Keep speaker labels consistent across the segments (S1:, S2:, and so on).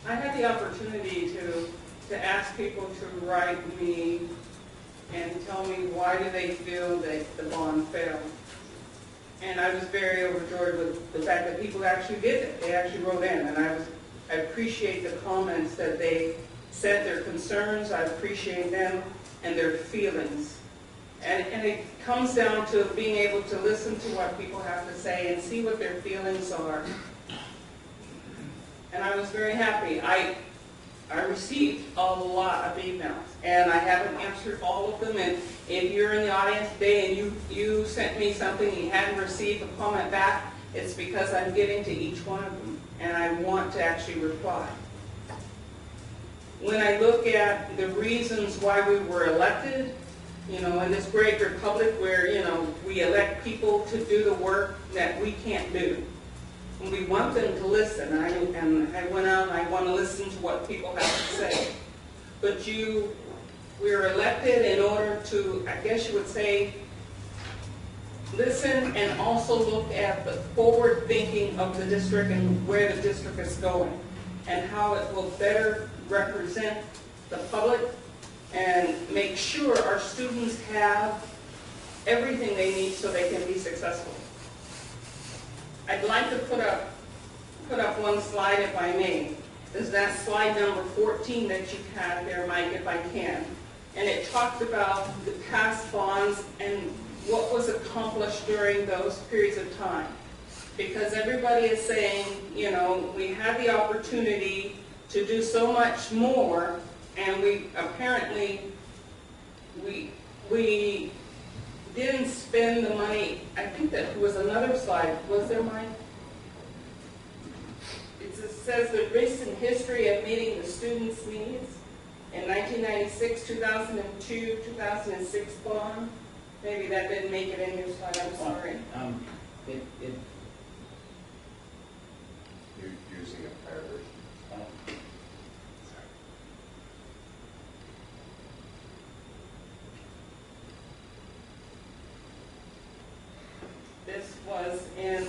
S1: I had the opportunity to ask people to write me and tell me why do they feel that the bond failed. And I was very overjoyed with the fact that people actually did it. They actually wrote in, and I appreciate the comments that they said, their concerns. I appreciate them and their feelings. And it comes down to being able to listen to what people have to say and see what their feelings are. And I was very happy. I received a lot of emails, and I haven't answered all of them. And if you're in the audience today and you sent me something and you hadn't received a comment back, it's because I'm getting to each one of them, and I want to actually reply. When I look at the reasons why we were elected, in this great republic where, we elect people to do the work that we can't do. And we want them to listen, and I went out and I want to listen to what people have to say. But we are elected in order to, I guess you would say, listen and also look at the forward thinking of the district and where the district is going and how it will better represent the public and make sure our students have everything they need so they can be successful. I'd like to put up one slide, if I may. Is that slide number 14 that you had there, Mike, if I can. And it talked about the past bonds and what was accomplished during those periods of time. Because everybody is saying, we had the opportunity to do so much more, and we didn't spend the money. I think that was another slide. Was there, Mike? It says the recent history of meeting the students' needs in 1996, 2002, 2006 bond. Maybe that didn't make it in your slide. I'm sorry.
S2: You're using a prior version.
S1: This was in,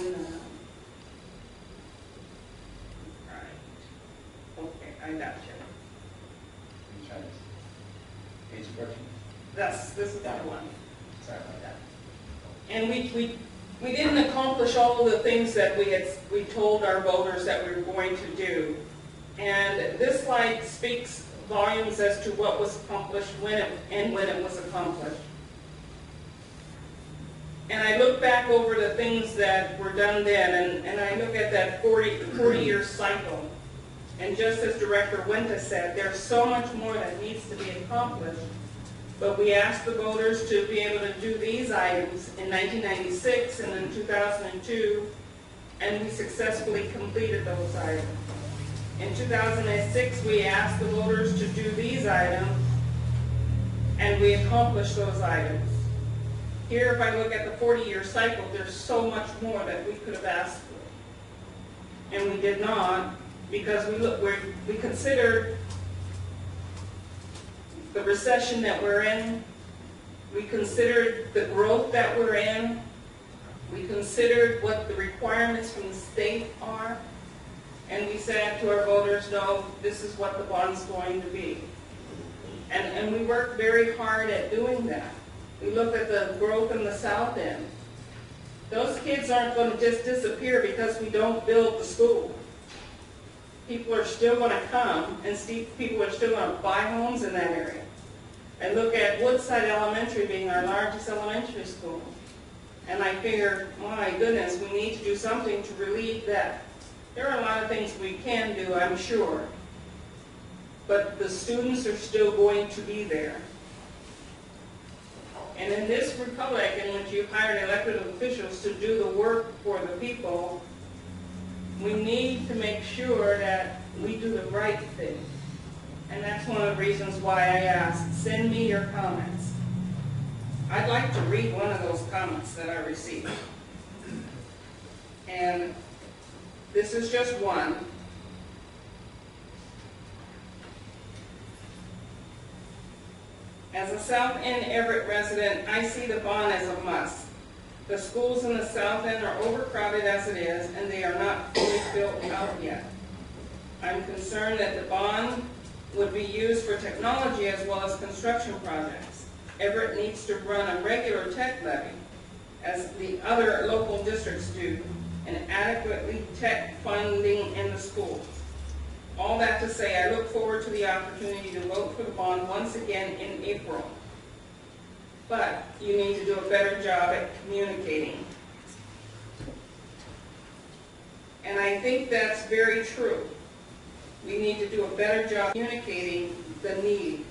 S1: right, okay, I got you.
S2: You trying to page 14?
S1: This is that one.
S2: Sorry about that.
S1: And we didn't accomplish all of the things that we told our voters that we were going to do. And this slide speaks volumes as to what was accomplished when it was accomplished. And I look back over the things that were done then, and I look at that 40-year cycle. And just as Director Winter said, there's so much more that needs to be accomplished. But we asked the voters to be able to do these items in 1996 and in 2002, and we successfully completed those items. In 2006, we asked the voters to do these items, and we accomplished those items. Here, if I look at the 40-year cycle, there's so much more that we could have asked for. And we did not, because we considered the recession that we're in, we considered the growth that we're in, we considered what the requirements from the state are, and we said to our voters, no, this is what the bond's going to be. And we worked very hard at doing that. We looked at the growth in the South End. Those kids aren't going to just disappear because we don't build the school. People are still going to come, and people are still going to buy homes in that area. And look at Woodside Elementary being our largest elementary school. And I figured, my goodness, we need to do something to relieve that. There are a lot of things we can do, I'm sure. But the students are still going to be there. And in this republic in which you've hired elected officials to do the work for the people, we need to make sure that we do the right thing. And that's one of the reasons why I asked, send me your comments. I'd like to read one of those comments that I received. And this is just one. As a South End Everett resident, I see the bond as a must. The schools in the South End are overcrowded as it is, and they are not fully built out yet. I'm concerned that the bond would be used for technology as well as construction projects. Everett needs to run a regular tech levy, as the other local districts do, and adequately tech funding in the schools. All that to say, I look forward to the opportunity to vote for the bond once again in April. But you need to do a better job at communicating. And I think that's very true. We need to do a better job communicating the need.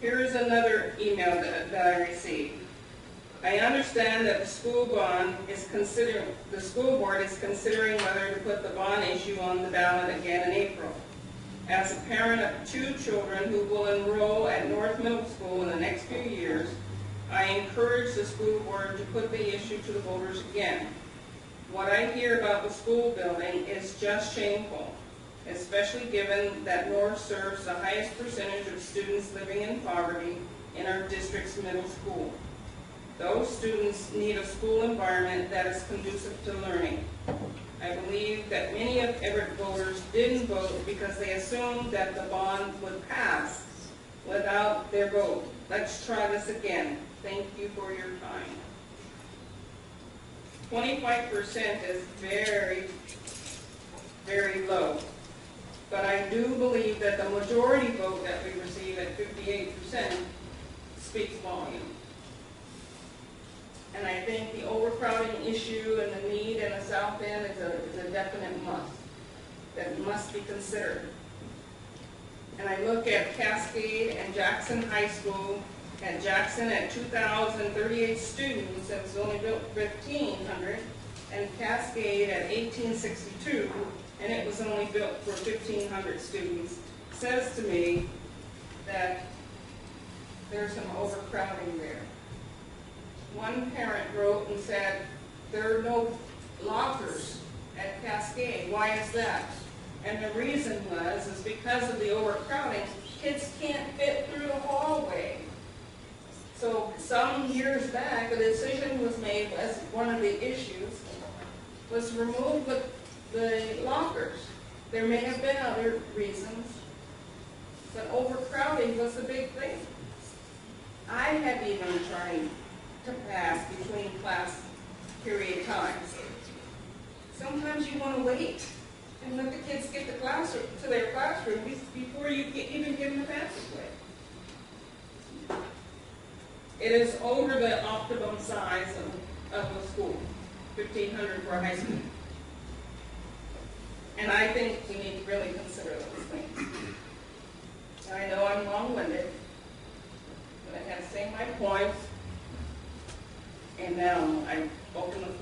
S1: Here is another email that I received. I understand that the school board is considering whether to put the bond issue on the ballot again in April. As a parent of 2 children who will enroll at North Middle School in the next few years, I encourage the school board to put the issue to the voters again. What I hear about the school building is just shameful, especially given that North serves the highest percentage of students living in poverty in our district's middle school. Those students need a school environment that is conducive to learning. I believe that many of Everett voters didn't vote because they assumed that the bond would pass without their vote. Let's try this again. Thank you for your time. 25% is very, very low. But I do believe that the majority vote that we receive at 58% speaks volume. And I think the overcrowding issue and the need in the South End is a definite must, that must be considered. And I look at Cascade and Jackson High School. At Jackson, at 2,038 students, it was only built 1,500, and Cascade at 1862, and it was only built for 1,500 students, says to me that there's some overcrowding there. One parent wrote and said, there are no lockers at Cascade. Why is that? And the reason is because of the overcrowding, kids can't fit through the hallway. So some years back, a decision was made as one of the issues was to remove the lockers. There may have been other reasons, but overcrowding was the big thing. I have even tried to pass between class period times. Sometimes you want to wait and let the kids get to their classroom before you even give them the passageway. It is over the optimum size of the school, 1,500 for a high school. And I think we need to really consider those things. And I know I'm long-winded, but I have to say my points. And now I've spoken the